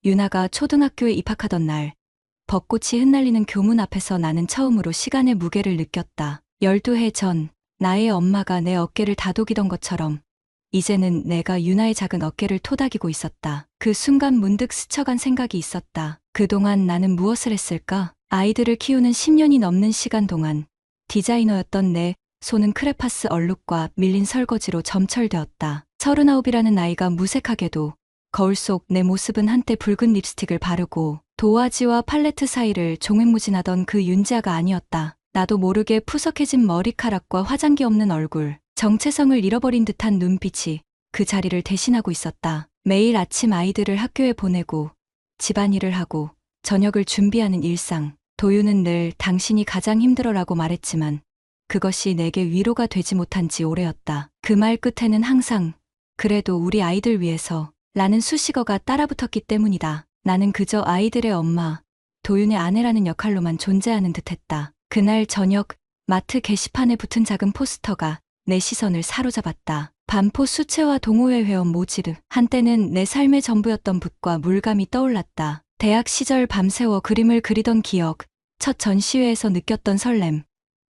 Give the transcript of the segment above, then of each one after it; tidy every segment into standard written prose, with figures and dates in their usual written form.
유나가 초등학교에 입학하던 날, 벚꽃이 흩날리는 교문 앞에서 나는 처음으로 시간의 무게를 느꼈다. 12해 전, 나의 엄마가 내 어깨를 다독이던 것처럼 이제는 내가 유나의 작은 어깨를 토닥이고 있었다. 그 순간 문득 스쳐간 생각이 있었다. 그동안 나는 무엇을 했을까? 아이들을 키우는 10년이 넘는 시간 동안 디자이너였던 내 손은 크레파스 얼룩과 밀린 설거지로 점철되었다. 39이라는 나이가 무색하게도 거울 속 내 모습은 한때 붉은 립스틱을 바르고 도화지와 팔레트 사이를 종횡무진하던 그 윤지아가 아니었다. 나도 모르게 푸석해진 머리카락과 화장기 없는 얼굴, 정체성을 잃어버린 듯한 눈빛이 그 자리를 대신하고 있었다. 매일 아침 아이들을 학교에 보내고 집안일을 하고 저녁을 준비하는 일상. 도유는 늘 당신이 가장 힘들어라고 말했지만 그것이 내게 위로가 되지 못한 지 오래였다. 그 말 끝에는 항상 그래도 우리 아이들 위해서 라는 수식어가 따라붙었기 때문이다. 나는 그저 아이들의 엄마, 도윤의 아내라는 역할로만 존재하는 듯했다. 그날 저녁 마트 게시판에 붙은 작은 포스터가 내 시선을 사로잡았다. 반포 수채화 동호회 회원 모지르. 한때는 내 삶의 전부였던 붓과 물감이 떠올랐다. 대학 시절 밤새워 그림을 그리던 기억, 첫 전시회에서 느꼈던 설렘,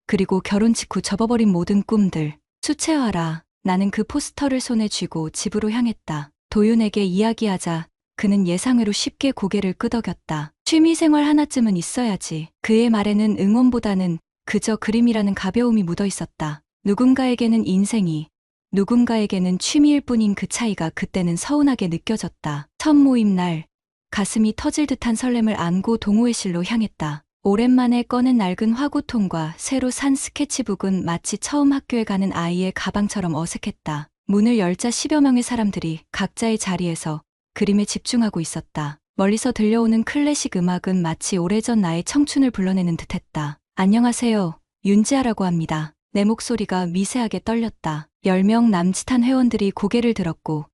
그리고 결혼 직후 접어버린 모든 꿈들. 수채화라. 나는 그 포스터를 손에 쥐고 집으로 향했다. 도윤에게 이야기하자 그는 예상외로 쉽게 고개를 끄덕였다. 취미생활 하나쯤은 있어야지. 그의 말에는 응원보다는 그저 그림이라는 가벼움이 묻어 있었다. 누군가에게는 인생이, 누군가에게는 취미일 뿐인 그 차이가 그때는 서운하게 느껴졌다. 첫 모임 날, 가슴이 터질 듯한 설렘을 안고 동호회실로 향했다. 오랜만에 꺼낸 낡은 화구통과 새로 산 스케치북은 마치 처음 학교에 가는 아이의 가방처럼 어색했다. 문을 열자 10여 명의 사람들이 각자의 자리에서 그림에 집중하고 있었다. 멀리서 들려오는 클래식 음악은 마치 오래전 나의 청춘을 불러내는 듯했다. 안녕하세요. 윤지아라고 합니다. 내 목소리가 미세하게 떨렸다. 10명 남짓한 회원들이 고개를 들었고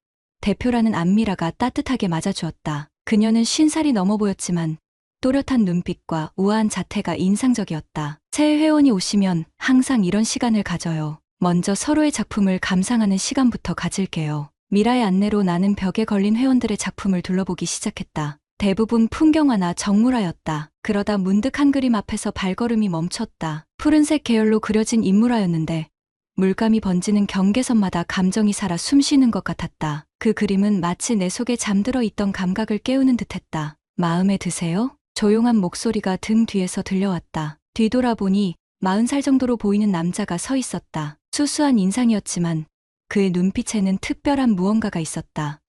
대표라는 안미라가 따뜻하게 맞아주었다. 그녀는 50살이 넘어 보였지만 또렷한 눈빛과 우아한 자태가 인상적이었다. 새 회원이 오시면 항상 이런 시간을 가져요. 먼저 서로의 작품을 감상하는 시간부터 가질게요. 미라의 안내로 나는 벽에 걸린 회원들의 작품을 둘러보기 시작했다. 대부분 풍경화나 정물화였다. 그러다 문득 한 그림 앞에서 발걸음이 멈췄다. 푸른색 계열로 그려진 인물화였는데 물감이 번지는 경계선마다 감정이 살아 숨쉬는 것 같았다. 그 그림은 마치 내 속에 잠들어 있던 감각을 깨우는 듯했다. 마음에 드세요? 조용한 목소리가 등 뒤에서 들려왔다. 뒤돌아보니 40살 정도로 보이는 남자가 서 있었다. 수수한 인상이었지만 그의 눈빛에는 특별한 무언가가 있었다.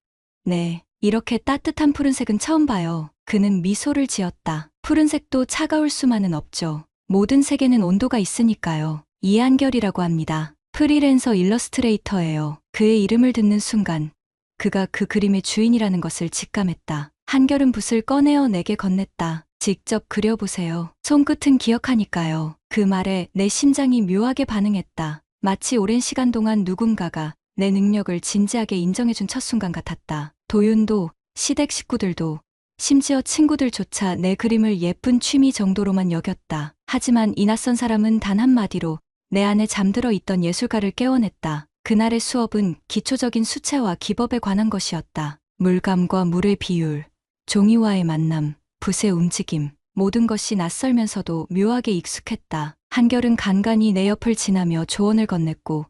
네, 이렇게 따뜻한 푸른색은 처음 봐요. 그는 미소를 지었다. 푸른색도 차가울 수만은 없죠. 모든 색에는 온도가 있으니까요. 이한결이라고 합니다. 프리랜서 일러스트레이터예요. 그의 이름을 듣는 순간 그가 그 그림의 주인이라는 것을 직감했다. 한결은 붓을 꺼내어 내게 건넸다. 직접 그려보세요. 손끝은 기억하니까요. 그 말에 내 심장이 묘하게 반응했다. 마치 오랜 시간 동안 누군가가 내 능력을 진지하게 인정해준 첫 순간 같았다. 도윤도, 시댁 식구들도, 심지어 친구들조차 내 그림을 예쁜 취미 정도로만 여겼다. 하지만 이 낯선 사람은 단 한마디로 내 안에 잠들어 있던 예술가를 깨워냈다. 그날의 수업은 기초적인 수채화 기법에 관한 것이었다. 물감과 물의 비율, 종이와의 만남, 붓의 움직임, 모든 것이 낯설면서도 묘하게 익숙했다. 한결은 간간히 내 옆을 지나며 조언을 건넸고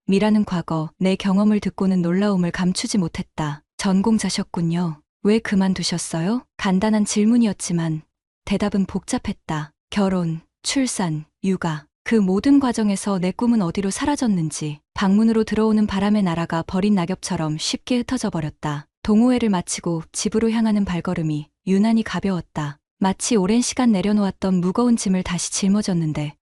미라는 과거 내 경험을 듣고는 놀라움을 감추지 못했다. 전공자셨군요. 왜 그만두셨어요? 간단한 질문이었지만 대답은 복잡했다. 결혼, 출산, 육아, 그 모든 과정에서 내 꿈은 어디로 사라졌는지 방문으로 들어오는 바람에 날아가 버린 낙엽처럼 쉽게 흩어져 버렸다. 동호회를 마치고 집으로 향하는 발걸음이 유난히 가벼웠다. 마치 오랜 시간 내려놓았던 무거운 짐을 다시 짊어졌는데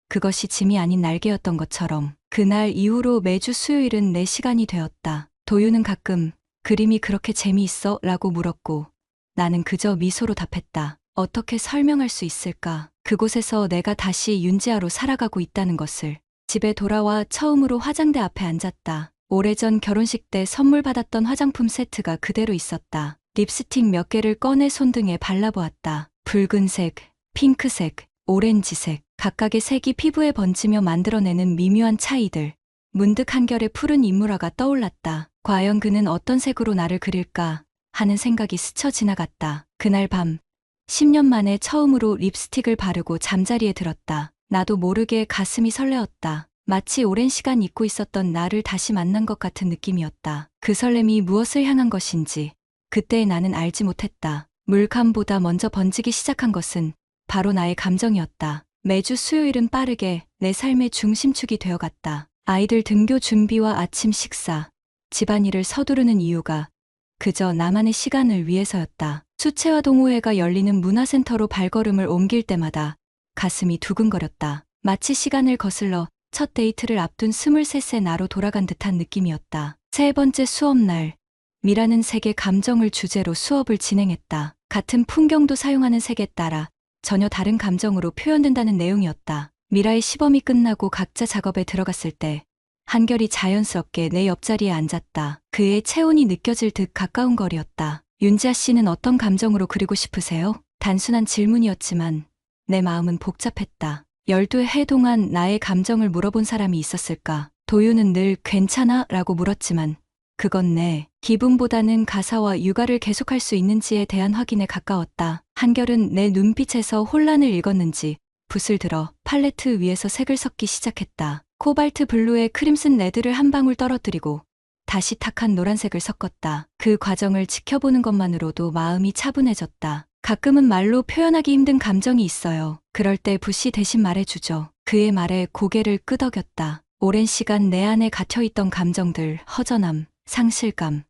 그것이 짐이 아닌 날개였던 것처럼 그날 이후로 매주 수요일은 내 시간이 되었다. 도유는 가끔 그림이 그렇게 재미있어? 라고 물었고 나는 그저 미소로 답했다. 어떻게 설명할 수 있을까? 그곳에서 내가 다시 윤지아로 살아가고 있다는 것을. 집에 돌아와 처음으로 화장대 앞에 앉았다. 오래전 결혼식 때 선물 받았던 화장품 세트가 그대로 있었다. 립스틱 몇 개를 꺼내 손등에 발라보았다. 붉은색, 핑크색, 오렌지색, 각각의 색이 피부에 번지며 만들어내는 미묘한 차이들. 문득 한결의 푸른 인물화가 떠올랐다. 과연 그는 어떤 색으로 나를 그릴까? 하는 생각이 스쳐 지나갔다. 그날 밤 10년 만에 처음으로 립스틱을 바르고 잠자리에 들었다. 나도 모르게 가슴이 설레었다. 마치 오랜 시간 잊고 있었던 나를 다시 만난 것 같은 느낌이었다. 그 설렘이 무엇을 향한 것인지 그때의 나는 알지 못했다. 물감보다 먼저 번지기 시작한 것은 바로 나의 감정이었다. 매주 수요일은 빠르게 내 삶의 중심축이 되어갔다. 아이들 등교 준비와 아침 식사, 집안일을 서두르는 이유가 그저 나만의 시간을 위해서였다. 수채화 동호회가 열리는 문화센터로 발걸음을 옮길 때마다 가슴이 두근거렸다. 마치 시간을 거슬러 첫 데이트를 앞둔 23세 나로 돌아간 듯한 느낌이었다. 세 번째 수업날, 미라는 색의 감정을 주제로 수업을 진행했다. 같은 풍경도 사용하는 색에 따라 전혀 다른 감정으로 표현된다는 내용이었다. 미라의 시범이 끝나고 각자 작업에 들어갔을 때 한결이 자연스럽게 내 옆자리에 앉았다. 그의 체온이 느껴질 듯 가까운 거리였다. 윤지아 씨는 어떤 감정으로 그리고 싶으세요? 단순한 질문이었지만 내 마음은 복잡했다. 12해 동안 나의 감정을 물어본 사람이 있었을까? 도유는 늘 괜찮아? 라고 물었지만 그건 내 기분보다는 가사와 육아를 계속할 수 있는지에 대한 확인에 가까웠다. 한결은 내 눈빛에서 혼란을 읽었는지 붓을 들어 팔레트 위에서 색을 섞기 시작했다. 코발트 블루에 크림슨 레드를 한 방울 떨어뜨리고 다시 탁한 노란색을 섞었다. 그 과정을 지켜보는 것만으로도 마음이 차분해졌다. 가끔은 말로 표현하기 힘든 감정이 있어요. 그럴 때 붓이 대신 말해주죠. 그의 말에 고개를 끄덕였다. 오랜 시간 내 안에 갇혀있던 감정들, 허전함, 상실감,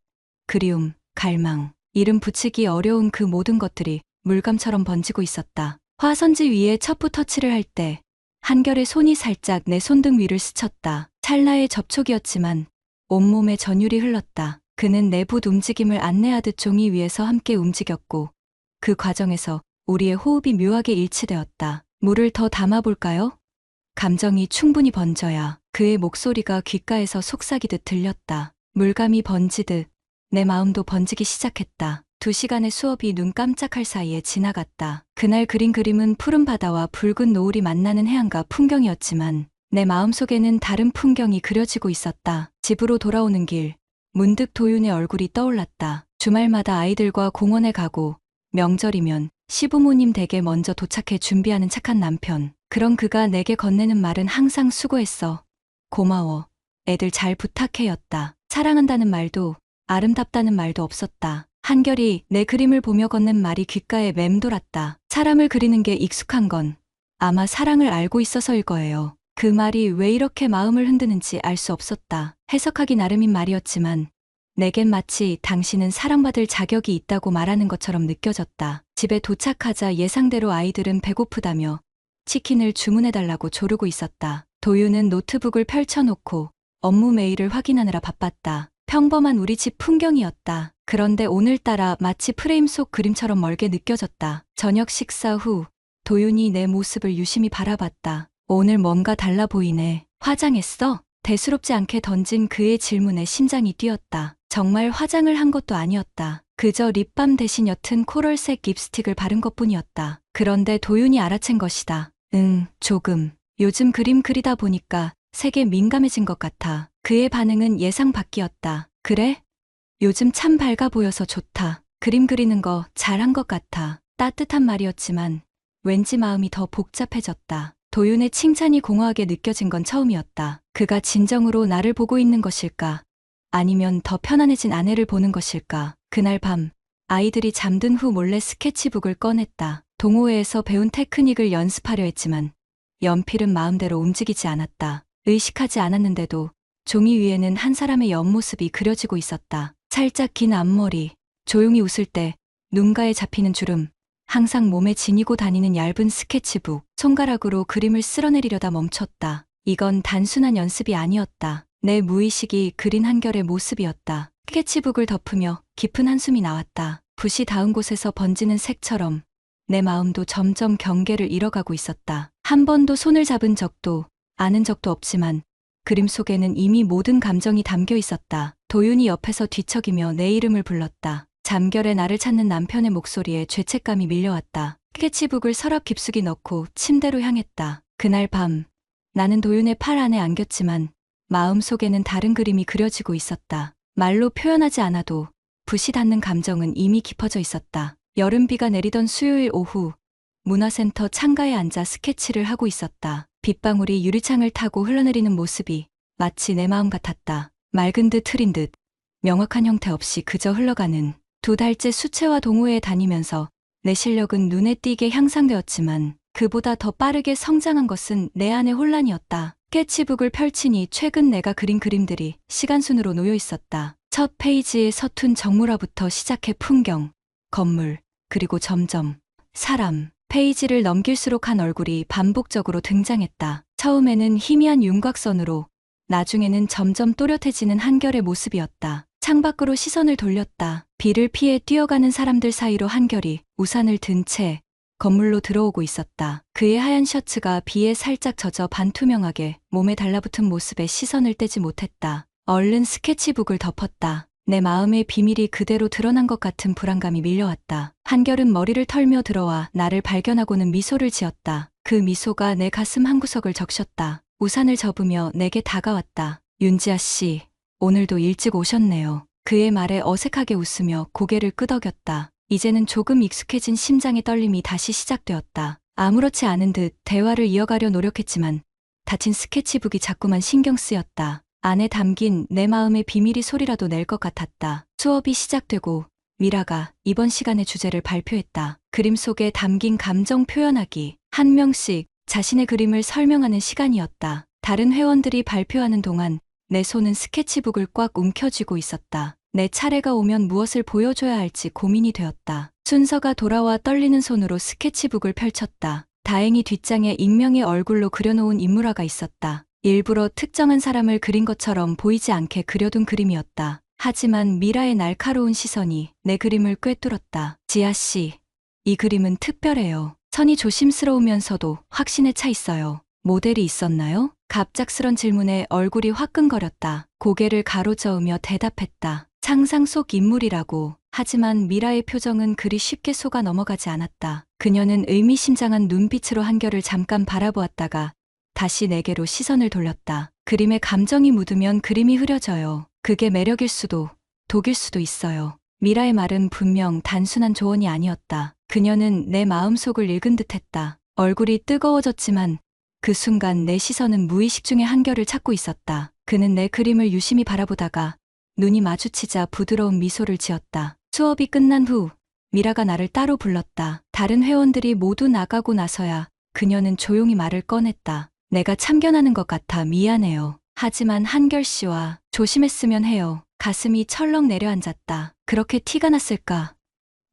그리움, 갈망, 이름 붙이기 어려운 그 모든 것들이 물감처럼 번지고 있었다. 화선지 위에 첩부 터치를 할 때 한결의 손이 살짝 내 손등 위를 스쳤다. 찰나의 접촉이었지만 온몸에 전율이 흘렀다. 그는 내 붓 움직임을 안내하듯 종이 위에서 함께 움직였고 그 과정에서 우리의 호흡이 묘하게 일치되었다. 물을 더 담아볼까요? 감정이 충분히 번져야 그의 목소리가 귓가에서 속삭이듯 들렸다. 물감이 번지듯 내 마음도 번지기 시작했다. 2시간의 수업이 눈 깜짝할 사이에 지나갔다. 그날 그린 그림은 푸른 바다와 붉은 노을이 만나는 해안가 풍경이었지만 내 마음속에는 다른 풍경이 그려지고 있었다. 집으로 돌아오는 길, 문득 도윤의 얼굴이 떠올랐다. 주말마다 아이들과 공원에 가고 명절이면 시부모님 댁에 먼저 도착해 준비하는 착한 남편. 그런 그가 내게 건네는 말은 항상 수고했어. 고마워. 애들 잘 부탁해였다. 사랑한다는 말도 아름답다는 말도 없었다. 한결이 내 그림을 보며 건넨 말이 귓가에 맴돌았다. 사람을 그리는 게 익숙한 건 아마 사랑을 알고 있어서일 거예요. 그 말이 왜 이렇게 마음을 흔드는지 알 수 없었다. 해석하기 나름인 말이었지만 내겐 마치 당신은 사랑받을 자격이 있다고 말하는 것처럼 느껴졌다. 집에 도착하자 예상대로 아이들은 배고프다며 치킨을 주문해달라고 조르고 있었다. 도유는 노트북을 펼쳐놓고 업무 메일을 확인하느라 바빴다. 평범한 우리 집 풍경이었다. 그런데 오늘따라 마치 프레임 속 그림처럼 멀게 느껴졌다. 저녁 식사 후 도윤이 내 모습을 유심히 바라봤다. 오늘 뭔가 달라 보이네. 화장했어? 대수롭지 않게 던진 그의 질문에 심장이 뛰었다. 정말 화장을 한 것도 아니었다. 그저 립밤 대신 옅은 코럴색 립스틱을 바른 것뿐이었다. 그런데 도윤이 알아챈 것이다. 조금. 요즘 그림 그리다 보니까 색에 민감해진 것 같아. 그의 반응은 예상 밖이었다. 그래? 요즘 참 밝아 보여서 좋다. 그림 그리는 거 잘한 것 같아. 따뜻한 말이었지만 왠지 마음이 더 복잡해졌다. 도윤의 칭찬이 공허하게 느껴진 건 처음이었다. 그가 진정으로 나를 보고 있는 것일까? 아니면 더 편안해진 아내를 보는 것일까? 그날 밤 아이들이 잠든 후 몰래 스케치북을 꺼냈다. 동호회에서 배운 테크닉을 연습하려 했지만 연필은 마음대로 움직이지 않았다. 의식하지 않았는데도 종이 위에는 한 사람의 옆모습이 그려지고 있었다. 살짝 긴 앞머리, 조용히 웃을 때 눈가에 잡히는 주름, 항상 몸에 지니고 다니는 얇은 스케치북, 손가락으로 그림을 쓸어내리려다 멈췄다. 이건 단순한 연습이 아니었다. 내 무의식이 그린 한결의 모습이었다. 스케치북을 덮으며 깊은 한숨이 나왔다. 붓이 닿은 곳에서 번지는 색처럼 내 마음도 점점 경계를 잃어가고 있었다. 한 번도 손을 잡은 적도 아는 적도 없지만 그림 속에는 이미 모든 감정이 담겨 있었다. 도윤이 옆에서 뒤척이며 내 이름을 불렀다. 잠결에 나를 찾는 남편의 목소리에 죄책감이 밀려왔다. 스케치북을 서랍 깊숙이 넣고 침대로 향했다. 그날 밤 나는 도윤의 팔 안에 안겼지만 마음속에는 다른 그림이 그려지고 있었다. 말로 표현하지 않아도 붓이 닿는 감정은 이미 깊어져 있었다. 여름비가 내리던 수요일 오후, 문화센터 창가에 앉아 스케치를 하고 있었다. 빗방울이 유리창을 타고 흘러내리는 모습이 마치 내 마음 같았다. 맑은 듯 흐린 듯 명확한 형태 없이 그저 흘러가는. 2달째 수채화 동호회에 다니면서 내 실력은 눈에 띄게 향상되었지만 그보다 더 빠르게 성장한 것은 내 안의 혼란이었다. 스케치북을 펼치니 최근 내가 그린 그림들이 시간순으로 놓여 있었다. 첫 페이지에 서툰 정물화부터 시작해 풍경, 건물, 그리고 점점 사람. 페이지를 넘길수록 한 얼굴이 반복적으로 등장했다. 처음에는 희미한 윤곽선으로, 나중에는 점점 또렷해지는 한결의 모습이었다. 창밖으로 시선을 돌렸다. 비를 피해 뛰어가는 사람들 사이로 한결이 우산을 든 채 건물로 들어오고 있었다. 그의 하얀 셔츠가 비에 살짝 젖어 반투명하게 몸에 달라붙은 모습에 시선을 떼지 못했다. 얼른 스케치북을 덮었다. 내 마음의 비밀이 그대로 드러난 것 같은 불안감이 밀려왔다. 한결은 머리를 털며 들어와 나를 발견하고는 미소를 지었다. 그 미소가 내 가슴 한구석을 적셨다. 우산을 접으며 내게 다가왔다. 윤지아 씨, 오늘도 일찍 오셨네요. 그의 말에 어색하게 웃으며 고개를 끄덕였다. 이제는 조금 익숙해진 심장의 떨림이 다시 시작되었다. 아무렇지 않은 듯 대화를 이어가려 노력했지만 닫힌 스케치북이 자꾸만 신경 쓰였다. 안에 담긴 내 마음의 비밀이 소리라도 낼 것 같았다. 수업이 시작되고 미라가 이번 시간의 주제를 발표했다. 그림 속에 담긴 감정 표현하기. 한 명씩 자신의 그림을 설명하는 시간이었다. 다른 회원들이 발표하는 동안 내 손은 스케치북을 꽉 움켜쥐고 있었다. 내 차례가 오면 무엇을 보여줘야 할지 고민이 되었다. 순서가 돌아와 떨리는 손으로 스케치북을 펼쳤다. 다행히 뒷장에 익명의 얼굴로 그려놓은 인물화가 있었다. 일부러 특정한 사람을 그린 것처럼 보이지 않게 그려둔 그림이었다. 하지만 미라의 날카로운 시선이 내 그림을 꿰뚫었다. 지아 씨, 이 그림은 특별해요. 선이 조심스러우면서도 확신에 차 있어요. 모델이 있었나요? 갑작스런 질문에 얼굴이 화끈거렸다. 고개를 가로저으며 대답했다. 상상 속 인물이라고. 하지만 미라의 표정은 그리 쉽게 속아 넘어가지 않았다. 그녀는 의미심장한 눈빛으로 한결을 잠깐 바라보았다가 다시 내게로 시선을 돌렸다. 그림에 감정이 묻으면 그림이 흐려져요. 그게 매력일 수도, 독일 수도 있어요. 미라의 말은 분명 단순한 조언이 아니었다. 그녀는 내 마음속을 읽은 듯했다. 얼굴이 뜨거워졌지만 그 순간 내 시선은 무의식 중에 한결을 찾고 있었다. 그는 내 그림을 유심히 바라보다가 눈이 마주치자 부드러운 미소를 지었다. 수업이 끝난 후 미라가 나를 따로 불렀다. 다른 회원들이 모두 나가고 나서야 그녀는 조용히 말을 꺼냈다. 내가 참견하는 것 같아 미안해요. 하지만 한결 씨와 조심했으면 해요. 가슴이 철렁 내려앉았다. 그렇게 티가 났을까?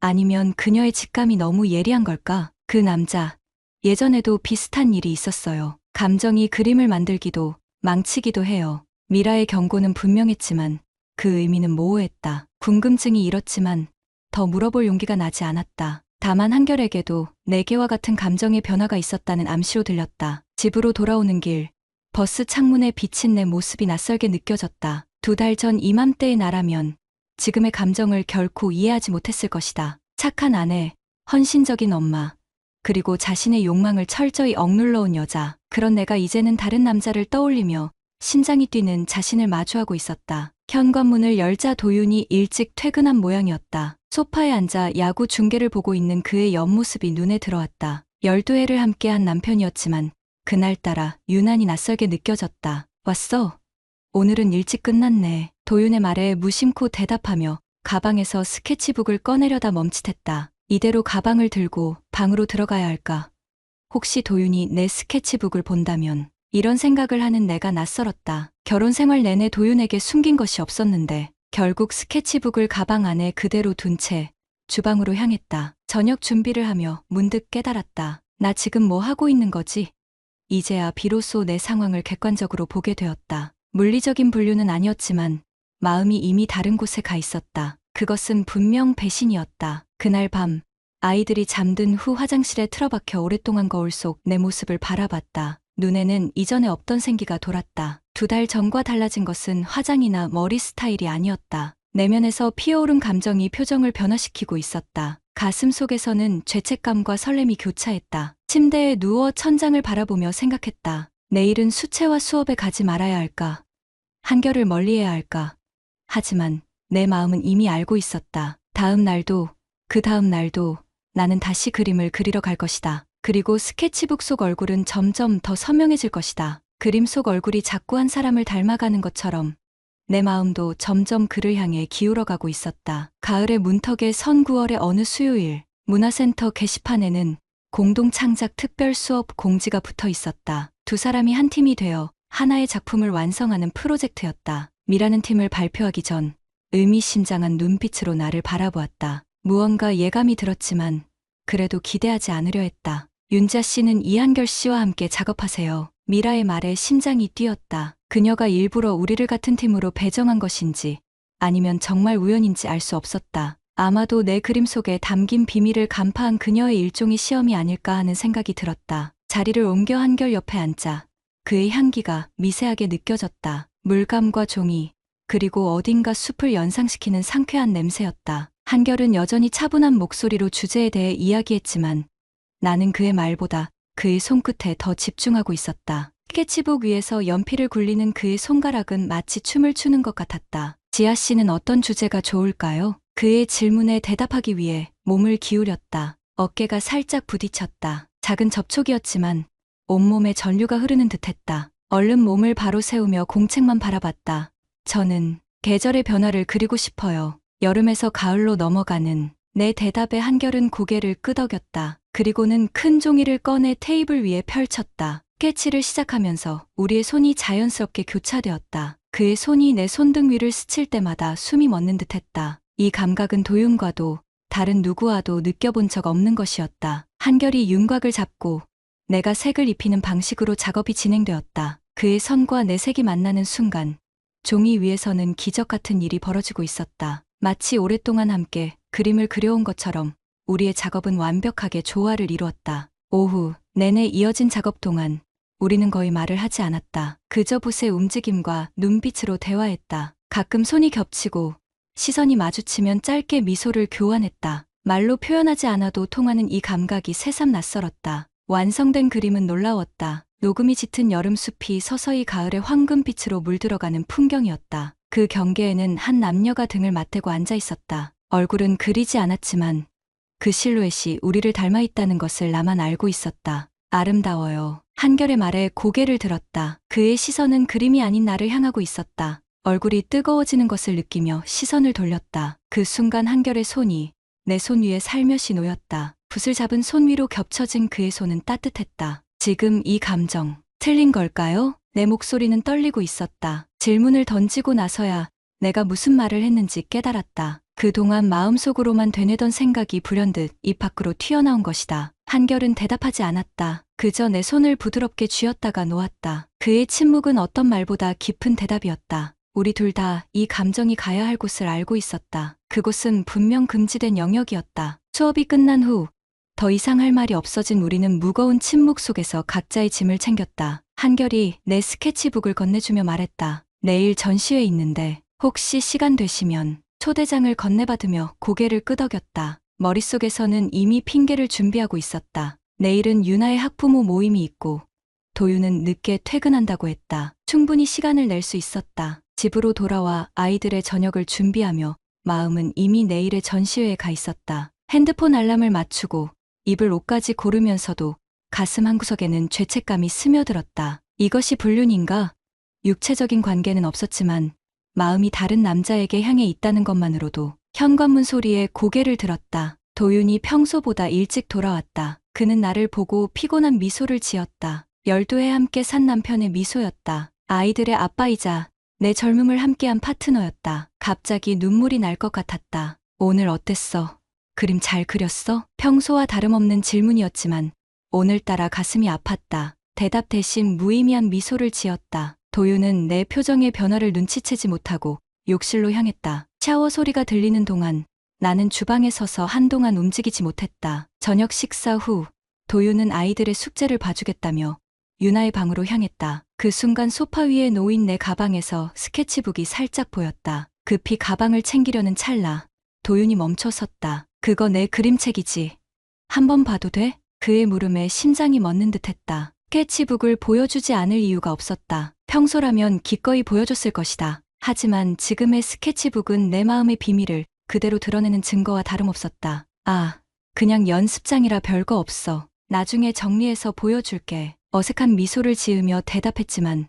아니면 그녀의 직감이 너무 예리한 걸까? 그 남자, 예전에도 비슷한 일이 있었어요. 감정이 그림을 만들기도 망치기도 해요. 미라의 경고는 분명했지만 그 의미는 모호했다. 궁금증이 일었지만 더 물어볼 용기가 나지 않았다. 다만 한결에게도 내게와 같은 감정의 변화가 있었다는 암시로 들렸다. 집으로 돌아오는 길, 버스 창문에 비친 내 모습이 낯설게 느껴졌다. 2달 전 이맘때의 나라면 지금의 감정을 결코 이해하지 못했을 것이다. 착한 아내, 헌신적인 엄마, 그리고 자신의 욕망을 철저히 억눌러온 여자. 그런 내가 이제는 다른 남자를 떠올리며 심장이 뛰는 자신을 마주하고 있었다. 현관문을 열자 도윤이 일찍 퇴근한 모양이었다. 소파에 앉아 야구 중계를 보고 있는 그의 옆모습이 눈에 들어왔다. 12회를 함께한 남편이었지만 그날따라 유난히 낯설게 느껴졌다. 왔어? 오늘은 일찍 끝났네. 도윤의 말에 무심코 대답하며 가방에서 스케치북을 꺼내려다 멈칫했다. 이대로 가방을 들고 방으로 들어가야 할까? 혹시 도윤이 내 스케치북을 본다면? 이런 생각을 하는 내가 낯설었다. 결혼 생활 내내 도윤에게 숨긴 것이 없었는데 결국 스케치북을 가방 안에 그대로 둔 채 주방으로 향했다. 저녁 준비를 하며 문득 깨달았다. 나 지금 뭐 하고 있는 거지? 이제야 비로소 내 상황을 객관적으로 보게 되었다. 물리적인 분류는 아니었지만 마음이 이미 다른 곳에 가 있었다. 그것은 분명 배신이었다. 그날 밤 아이들이 잠든 후 화장실에 틀어박혀 오랫동안 거울 속 내 모습을 바라봤다. 눈에는 이전에 없던 생기가 돌았다. 2달 전과 달라진 것은 화장이나 머리 스타일이 아니었다. 내면에서 피어오른 감정이 표정을 변화시키고 있었다. 가슴 속에서는 죄책감과 설렘이 교차했다. 침대에 누워 천장을 바라보며 생각했다. 내일은 수채화 수업에 가지 말아야 할까? 한결을 멀리해야 할까? 하지만 내 마음은 이미 알고 있었다. 다음 날도, 그 다음 날도 나는 다시 그림을 그리러 갈 것이다. 그리고 스케치북 속 얼굴은 점점 더 선명해질 것이다. 그림 속 얼굴이 자꾸 한 사람을 닮아가는 것처럼 내 마음도 점점 그를 향해 기울어가고 있었다. 가을의 문턱에 선 9월의 어느 수요일, 문화센터 게시판에는 공동 창작 특별 수업 공지가 붙어 있었다. 두 사람이 한 팀이 되어 하나의 작품을 완성하는 프로젝트였다. 미라는 팀을 발표하기 전 의미심장한 눈빛으로 나를 바라보았다. 무언가 예감이 들었지만 그래도 기대하지 않으려 했다. 윤자 씨는 이한결 씨와 함께 작업하세요. 미라의 말에 심장이 뛰었다. 그녀가 일부러 우리를 같은 팀으로 배정한 것인지 아니면 정말 우연인지 알 수 없었다. 아마도 내 그림 속에 담긴 비밀을 간파한 그녀의 일종의 시험이 아닐까 하는 생각이 들었다. 자리를 옮겨 한결 옆에 앉자 그의 향기가 미세하게 느껴졌다. 물감과 종이, 그리고 어딘가 숲을 연상시키는 상쾌한 냄새였다. 한결은 여전히 차분한 목소리로 주제에 대해 이야기했지만 나는 그의 말보다 그의 손끝에 더 집중하고 있었다. 스케치북 위에서 연필을 굴리는 그의 손가락은 마치 춤을 추는 것 같았다. 지아 씨는 어떤 주제가 좋을까요? 그의 질문에 대답하기 위해 몸을 기울였다. 어깨가 살짝 부딪혔다. 작은 접촉이었지만 온몸에 전류가 흐르는 듯했다. 얼른 몸을 바로 세우며 공책만 바라봤다. 저는 계절의 변화를 그리고 싶어요. 여름에서 가을로 넘어가는 내 대답에 한결은 고개를 끄덕였다. 그리고는 큰 종이를 꺼내 테이블 위에 펼쳤다. 스케치를 시작하면서 우리의 손이 자연스럽게 교차되었다. 그의 손이 내 손등 위를 스칠 때마다 숨이 멎는 듯했다. 이 감각은 도윤과도 다른 누구와도 느껴본 적 없는 것이었다. 한결이 윤곽을 잡고 내가 색을 입히는 방식으로 작업이 진행되었다. 그의 선과 내 색이 만나는 순간 종이 위에서는 기적 같은 일이 벌어지고 있었다. 마치 오랫동안 함께 그림을 그려온 것처럼 우리의 작업은 완벽하게 조화를 이루었다. 오후 내내 이어진 작업 동안 우리는 거의 말을 하지 않았다. 그저 붓의 움직임과 눈빛으로 대화했다. 가끔 손이 겹치고 시선이 마주치면 짧게 미소를 교환했다. 말로 표현하지 않아도 통하는 이 감각이 새삼 낯설었다. 완성된 그림은 놀라웠다. 녹음이 짙은 여름 숲이 서서히 가을의 황금빛으로 물들어가는 풍경이었다. 그 경계에는 한 남녀가 등을 맞대고 앉아 있었다. 얼굴은 그리지 않았지만 그 실루엣이 우리를 닮아 있다는 것을 나만 알고 있었다. 아름다워요. 한결의 말에 고개를 들었다. 그의 시선은 그림이 아닌 나를 향하고 있었다. 얼굴이 뜨거워지는 것을 느끼며 시선을 돌렸다. 그 순간 한결의 손이 내 손 위에 살며시 놓였다. 붓을 잡은 손 위로 겹쳐진 그의 손은 따뜻했다. 지금 이 감정, 틀린 걸까요? 내 목소리는 떨리고 있었다. 질문을 던지고 나서야 내가 무슨 말을 했는지 깨달았다. 그동안 마음속으로만 되뇌던 생각이 불현듯 입 밖으로 튀어나온 것이다. 한결은 대답하지 않았다. 그저 내 손을 부드럽게 쥐었다가 놓았다. 그의 침묵은 어떤 말보다 깊은 대답이었다. 우리 둘 다 이 감정이 가야 할 곳을 알고 있었다. 그곳은 분명 금지된 영역이었다. 수업이 끝난 후 더 이상 할 말이 없어진 우리는 무거운 침묵 속에서 각자의 짐을 챙겼다. 한결이 내 스케치북을 건네주며 말했다. 내일 전시회 있는데 혹시 시간 되시면 초대장을 건네받으며 고개를 끄덕였다. 머릿속에서는 이미 핑계를 준비하고 있었다. 내일은 유나의 학부모 모임이 있고 도유는 늦게 퇴근한다고 했다. 충분히 시간을 낼 수 있었다. 집으로 돌아와 아이들의 저녁을 준비하며 마음은 이미 내일의 전시회에 가 있었다. 핸드폰 알람을 맞추고 입을 옷까지 고르면서도 가슴 한구석에는 죄책감이 스며들었다. 이것이 불륜인가? 육체적인 관계는 없었지만 마음이 다른 남자에게 향해 있다는 것만으로도. 현관문 소리에 고개를 들었다. 도윤이 평소보다 일찍 돌아왔다. 그는 나를 보고 피곤한 미소를 지었다. 12해 함께 산 남편의 미소였다. 아이들의 아빠이자 내 젊음을 함께한 파트너였다. 갑자기 눈물이 날 것 같았다. 오늘 어땠어? 그림 잘 그렸어? 평소와 다름없는 질문이었지만 오늘따라 가슴이 아팠다. 대답 대신 무의미한 미소를 지었다. 도윤은 내 표정의 변화를 눈치채지 못하고 욕실로 향했다. 샤워 소리가 들리는 동안 나는 주방에 서서 한동안 움직이지 못했다. 저녁 식사 후 도윤은 아이들의 숙제를 봐주겠다며 유나의 방으로 향했다. 그 순간 소파 위에 놓인 내 가방에서 스케치북이 살짝 보였다. 급히 가방을 챙기려는 찰나 도윤이 멈춰섰다. 그거 내 그림책이지. 한번 봐도 돼? 그의 물음에 심장이 멎는 듯했다. 스케치북을 보여주지 않을 이유가 없었다. 평소라면 기꺼이 보여줬을 것이다. 하지만 지금의 스케치북은 내 마음의 비밀을 그대로 드러내는 증거와 다름없었다. 아, 그냥 연습장이라 별거 없어. 나중에 정리해서 보여줄게. 어색한 미소를 지으며 대답했지만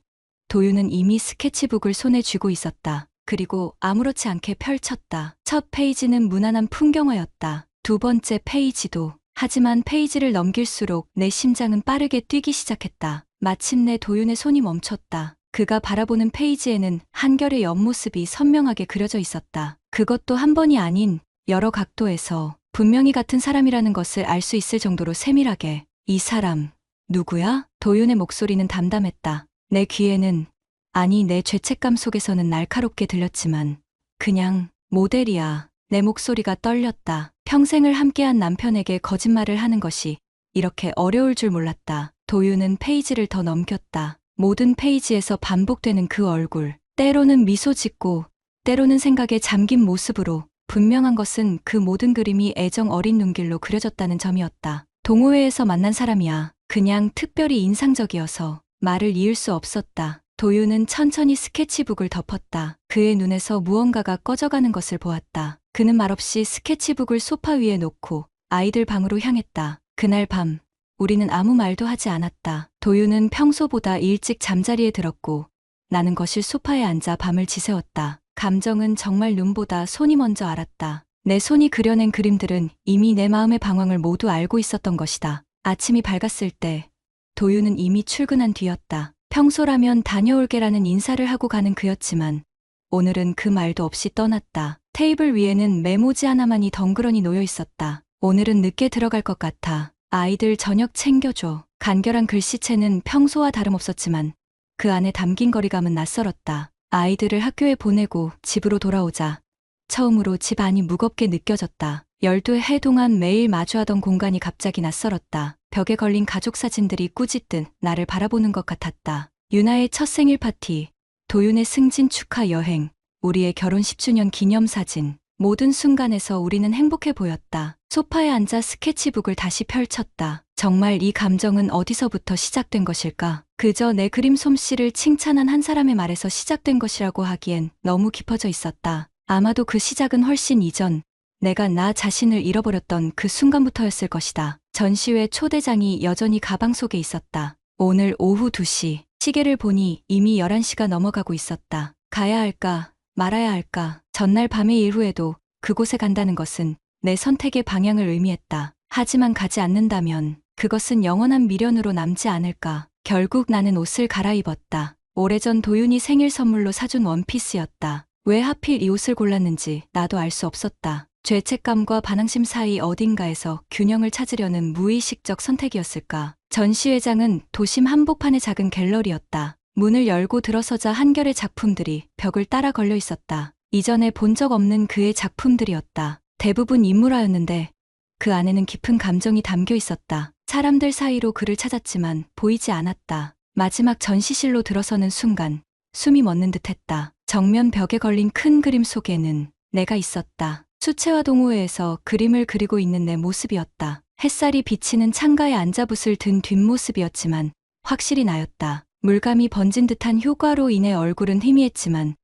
도윤은 이미 스케치북을 손에 쥐고 있었다. 그리고 아무렇지 않게 펼쳤다. 첫 페이지는 무난한 풍경화였다. 두 번째 페이지도. 하지만 페이지를 넘길수록 내 심장은 빠르게 뛰기 시작했다. 마침내 도윤의 손이 멈췄다. 그가 바라보는 페이지에는 한결의 옆모습이 선명하게 그려져 있었다. 그것도 한 번이 아닌 여러 각도에서 분명히 같은 사람이라는 것을 알 수 있을 정도로 세밀하게. 이 사람, 누구야? 도윤의 목소리는 담담했다. 내 귀에는, 아니 내 죄책감 속에서는 날카롭게 들렸지만 그냥 모델이야. 내 목소리가 떨렸다. 평생을 함께한 남편에게 거짓말을 하는 것이 이렇게 어려울 줄 몰랐다. 도윤은 페이지를 더 넘겼다. 모든 페이지에서 반복되는 그 얼굴. 때로는 미소 짓고 때로는 생각에 잠긴 모습으로. 분명한 것은 그 모든 그림이 애정 어린 눈길로 그려졌다는 점이었다. 동호회에서 만난 사람이야. 그냥 특별히 인상적이어서 말을 이을 수 없었다. 도윤은 천천히 스케치북을 덮었다. 그의 눈에서 무언가가 꺼져가는 것을 보았다. 그는 말없이 스케치북을 소파 위에 놓고 아이들 방으로 향했다. 그날 밤 우리는 아무 말도 하지 않았다. 도윤은 평소보다 일찍 잠자리에 들었고 나는 거실 소파에 앉아 밤을 지새웠다. 감정은 정말 눈보다 손이 먼저 알았다. 내 손이 그려낸 그림들은 이미 내 마음의 방황을 모두 알고 있었던 것이다. 아침이 밝았을 때 도윤은 이미 출근한 뒤였다. 평소라면 다녀올게라는 인사를 하고 가는 그였지만 오늘은 그 말도 없이 떠났다. 테이블 위에는 메모지 하나만이 덩그러니 놓여 있었다. 오늘은 늦게 들어갈 것 같아. 아이들 저녁 챙겨줘. 간결한 글씨체는 평소와 다름없었지만 그 안에 담긴 거리감은 낯설었다. 아이들을 학교에 보내고 집으로 돌아오자 처음으로 집 안이 무겁게 느껴졌다. 12해 동안 매일 마주하던 공간이 갑자기 낯설었다. 벽에 걸린 가족 사진들이 꾸짖듯 나를 바라보는 것 같았다. 유나의 첫 생일 파티, 도윤의 승진 축하 여행, 우리의 결혼 10주년 기념사진. 모든 순간에서 우리는 행복해 보였다. 소파에 앉아 스케치북을 다시 펼쳤다. 정말 이 감정은 어디서부터 시작된 것일까? 그저 내 그림 솜씨를 칭찬한 한 사람의 말에서 시작된 것이라고 하기엔 너무 깊어져 있었다. 아마도 그 시작은 훨씬 이전, 내가 나 자신을 잃어버렸던 그 순간부터였을 것이다. 전시회 초대장이 여전히 가방 속에 있었다. 오늘 오후 2시, 시계를 보니 이미 11시가 넘어가고 있었다. 가야 할까, 말아야 할까. 전날 밤의 이후에도 그곳에 간다는 것은 내 선택의 방향을 의미했다. 하지만 가지 않는다면 그것은 영원한 미련으로 남지 않을까. 결국 나는 옷을 갈아입었다. 오래전 도윤이 생일 선물로 사준 원피스였다. 왜 하필 이 옷을 골랐는지 나도 알 수 없었다. 죄책감과 반항심 사이 어딘가에서 균형을 찾으려는 무의식적 선택이었을까. 전시회장은 도심 한복판의 작은 갤러리였다. 문을 열고 들어서자 한결의 작품들이 벽을 따라 걸려 있었다. 이전에 본 적 없는 그의 작품들이었다. 대부분 인물화였는데 그 안에는 깊은 감정이 담겨 있었다. 사람들 사이로 그를 찾았지만 보이지 않았다. 마지막 전시실로 들어서는 순간 숨이 멎는 듯했다. 정면 벽에 걸린 큰 그림 속에는 내가 있었다. 수채화 동호회에서 그림을 그리고 있는 내 모습이었다. 햇살이 비치는 창가에 앉아붓을 든 뒷모습이었지만 확실히 나였다. 물감이 번진 듯한 효과로 인해 얼굴은 희미했지만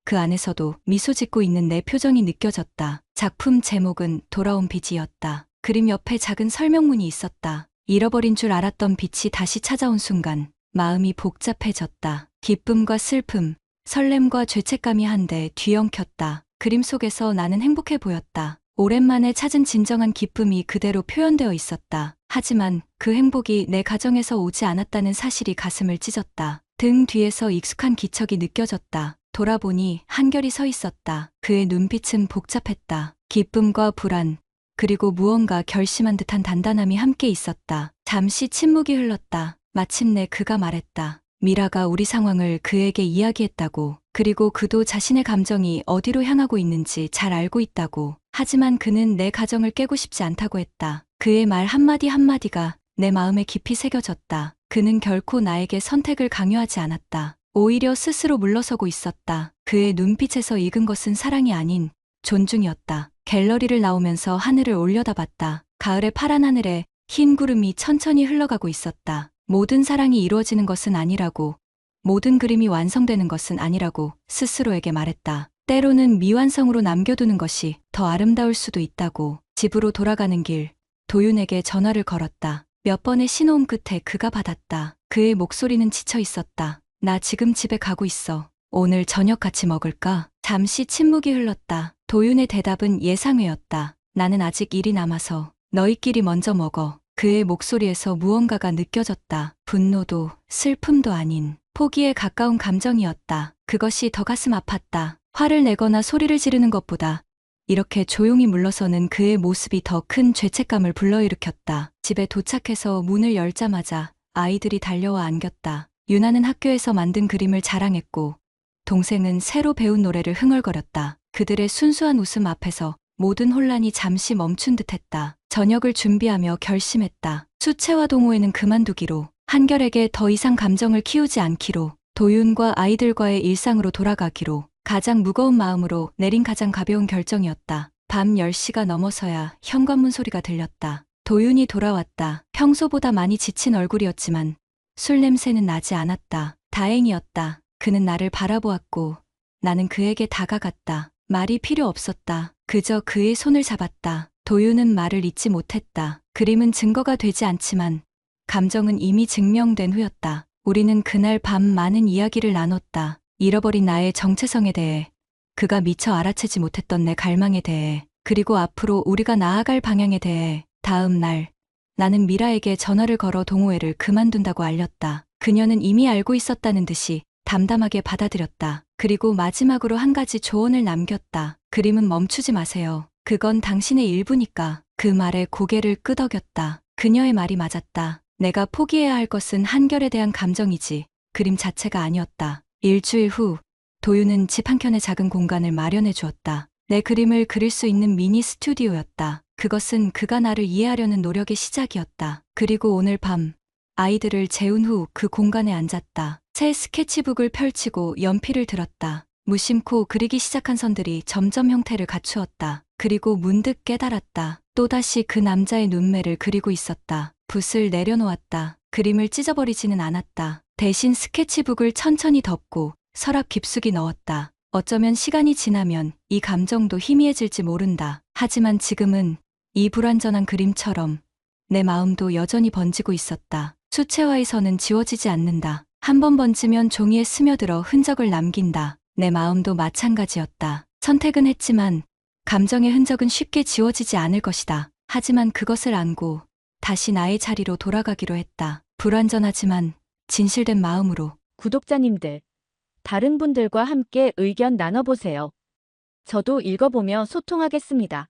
그 안에서도 미소 짓고 있는 내 표정이 느껴졌다. 작품 제목은 돌아온 빛이었다. 그림 옆에 작은 설명문이 있었다. 잃어버린 줄 알았던 빛이 다시 찾아온 순간 마음이 복잡해졌다. 기쁨과 슬픔, 설렘과 죄책감이 한데 뒤엉켰다. 그림 속에서 나는 행복해 보였다. 오랜만에 찾은 진정한 기쁨이 그대로 표현되어 있었다. 하지만 그 행복이 내 가정에서 오지 않았다는 사실이 가슴을 찢었다. 등 뒤에서 익숙한 기척이 느껴졌다. 돌아보니 한결이 서 있었다. 그의 눈빛은 복잡했다. 기쁨과 불안, 그리고 무언가 결심한 듯한 단단함이 함께 있었다. 잠시 침묵이 흘렀다. 마침내 그가 말했다. 미라가 우리 상황을 그에게 이야기했다고. 그리고 그도 자신의 감정이 어디로 향하고 있는지 잘 알고 있다고. 하지만 그는 내 가정을 깨고 싶지 않다고 했다. 그의 말 한마디 한마디가 내 마음에 깊이 새겨졌다. 그는 결코 나에게 선택을 강요하지 않았다. 오히려 스스로 물러서고 있었다. 그의 눈빛에서 익은 것은 사랑이 아닌 존중이었다. 갤러리를 나오면서 하늘을 올려다봤다. 가을의 파란 하늘에 흰 구름이 천천히 흘러가고 있었다. 모든 사랑이 이루어지는 것은 아니라고, 모든 그림이 완성되는 것은 아니라고 스스로에게 말했다. 때로는 미완성으로 남겨두는 것이 더 아름다울 수도 있다고. 집으로 돌아가는 길, 도윤에게 전화를 걸었다. 몇 번의 신호음 끝에 그가 받았다. 그의 목소리는 지쳐 있었다. 나 지금 집에 가고 있어. 오늘 저녁 같이 먹을까? 잠시 침묵이 흘렀다. 도윤의 대답은 예상외였다. 나는 아직 일이 남아서 너희끼리 먼저 먹어. 그의 목소리에서 무언가가 느껴졌다. 분노도 슬픔도 아닌 포기에 가까운 감정이었다. 그것이 더 가슴 아팠다. 화를 내거나 소리를 지르는 것보다 이렇게 조용히 물러서는 그의 모습이 더 큰 죄책감을 불러일으켰다. 집에 도착해서 문을 열자마자 아이들이 달려와 안겼다. 유나는 학교에서 만든 그림을 자랑했고 동생은 새로 배운 노래를 흥얼거렸다. 그들의 순수한 웃음 앞에서 모든 혼란이 잠시 멈춘 듯했다. 저녁을 준비하며 결심했다. 수채화 동호회는 그만두기로, 한결에게 더 이상 감정을 키우지 않기로, 도윤과 아이들과의 일상으로 돌아가기로. 가장 무거운 마음으로 내린 가장 가벼운 결정이었다. 밤 10시가 넘어서야 현관문 소리가 들렸다. 도윤이 돌아왔다. 평소보다 많이 지친 얼굴이었지만 술 냄새는 나지 않았다. 다행이었다. 그는 나를 바라보았고 나는 그에게 다가갔다. 말이 필요 없었다. 그저 그의 손을 잡았다. 도윤은 말을 잇지 못했다. 그림은 증거가 되지 않지만 감정은 이미 증명된 후였다. 우리는 그날 밤 많은 이야기를 나눴다. 잃어버린 나의 정체성에 대해, 그가 미처 알아채지 못했던 내 갈망에 대해, 그리고 앞으로 우리가 나아갈 방향에 대해. 다음 날, 나는 미라에게 전화를 걸어 동호회를 그만둔다고 알렸다. 그녀는 이미 알고 있었다는 듯이 담담하게 받아들였다. 그리고 마지막으로 한 가지 조언을 남겼다. 그림은 멈추지 마세요. 그건 당신의 일부니까. 그 말에 고개를 끄덕였다. 그녀의 말이 맞았다. 내가 포기해야 할 것은 한결에 대한 감정이지 그림 자체가 아니었다. 일주일 후, 도윤은 집 한켠에 작은 공간을 마련해 주었다. 내 그림을 그릴 수 있는 미니 스튜디오였다. 그것은 그가 나를 이해하려는 노력의 시작이었다. 그리고 오늘 밤, 아이들을 재운 후 그 공간에 앉았다. 새 스케치북을 펼치고 연필을 들었다. 무심코 그리기 시작한 선들이 점점 형태를 갖추었다. 그리고 문득 깨달았다. 또다시 그 남자의 눈매를 그리고 있었다. 붓을 내려놓았다. 그림을 찢어버리지는 않았다. 대신 스케치북을 천천히 덮고 서랍 깊숙이 넣었다. 어쩌면 시간이 지나면 이 감정도 희미해질지 모른다. 하지만 지금은 이 불완전한 그림처럼 내 마음도 여전히 번지고 있었다. 수채화의 선은 지워지지 않는다. 한 번 번지면 종이에 스며들어 흔적을 남긴다. 내 마음도 마찬가지였다. 선택은 했지만 감정의 흔적은 쉽게 지워지지 않을 것이다. 하지만 그것을 안고 다시 나의 자리로 돌아가기로 했다. 불완전하지만 진실된 마음으로. 구독자님들, 다른 분들과 함께 의견 나눠보세요. 저도 읽어보며 소통하겠습니다.